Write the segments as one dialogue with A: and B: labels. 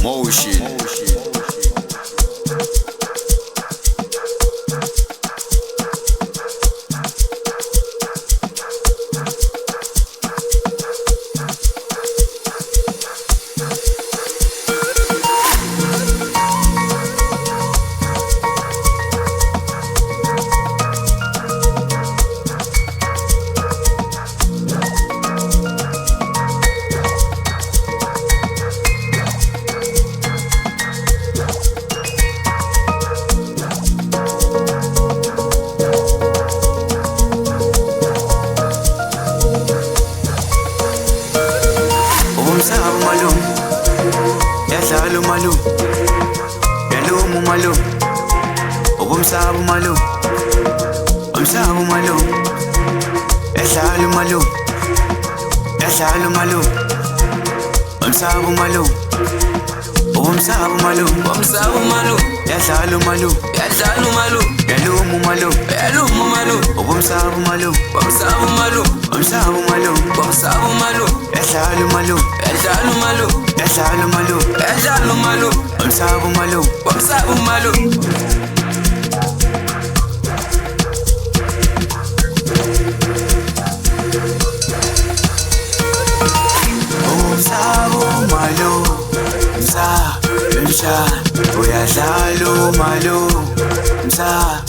A: Motion.
B: Yadlala umalu, yaluma umalu, ubumsaba umalu, umsaba umalu, yadlala umalu, yadlala umalu, umsaba umalu, ubumsaba umalu,
C: umsaba umalu,
B: yadlala umalu,
C: yadlala umalu,
B: yaluma umalu,
C: yaluma umalu,
B: ubumsaba umalu,
C: umsaba umalu,
B: umsaba umalu,
C: umsaba umalu,
B: yadlala umalu,
C: yadlala umalu,
B: yadlala umalu,
C: yadlala umalu,
B: umsaba umalu,
C: umsaba umalu.
B: umsaba umalu, umsaba uyadlala umalu, umsaba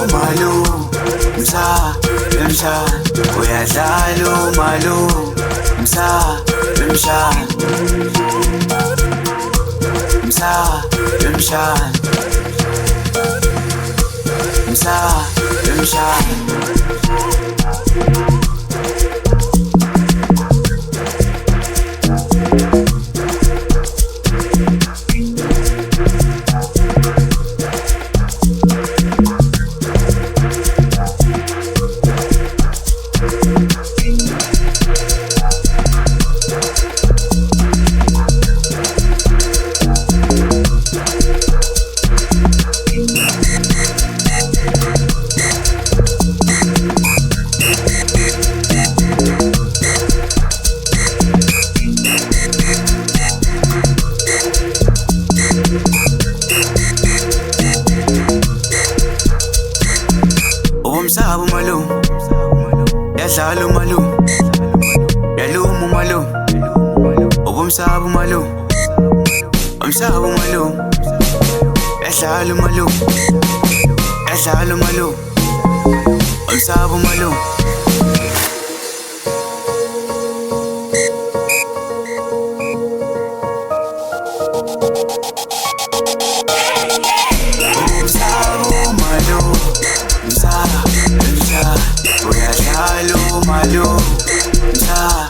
B: umalu, umsaba uyadlala umalu, umsaba umsaba umalu, yadlala umalu, yaluma umalu, ubumsaba umalu, umsaba umalu, yadlala umalu, yadlala umalu, umsaba umalu. Uyadlala umalu, umsaba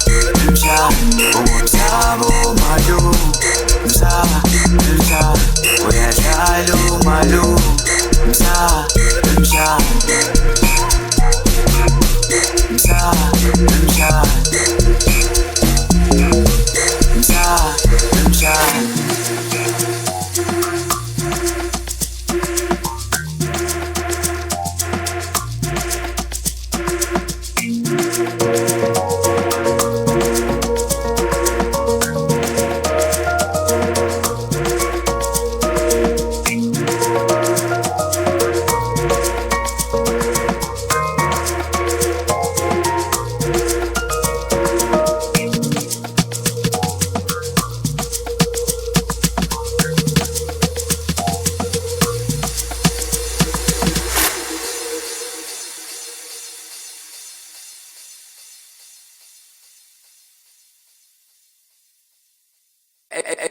B: umalu, uyadlala umalu,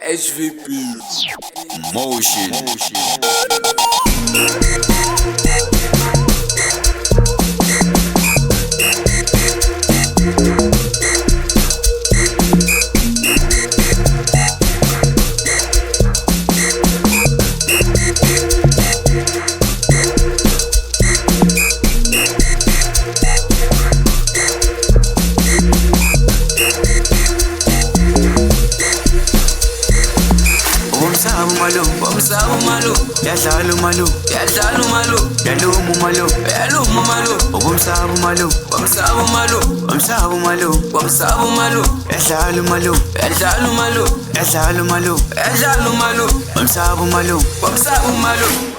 C: HVP
A: Motion.
C: umsaba umalu,
B: yadlala umalu,
C: yadlala umalu,
B: yaluma umalu,
C: yaluma umalu,
B: Wamsaba umalume,
C: wamsaba umalume,
B: wamsaba umalume,
C: wamsaba umalume,
B: edlala umalume,
C: edlala umalume,
B: edlala umalume,
C: edlala umalume,
B: wamsaba umalume.
C: wamsaba umalume.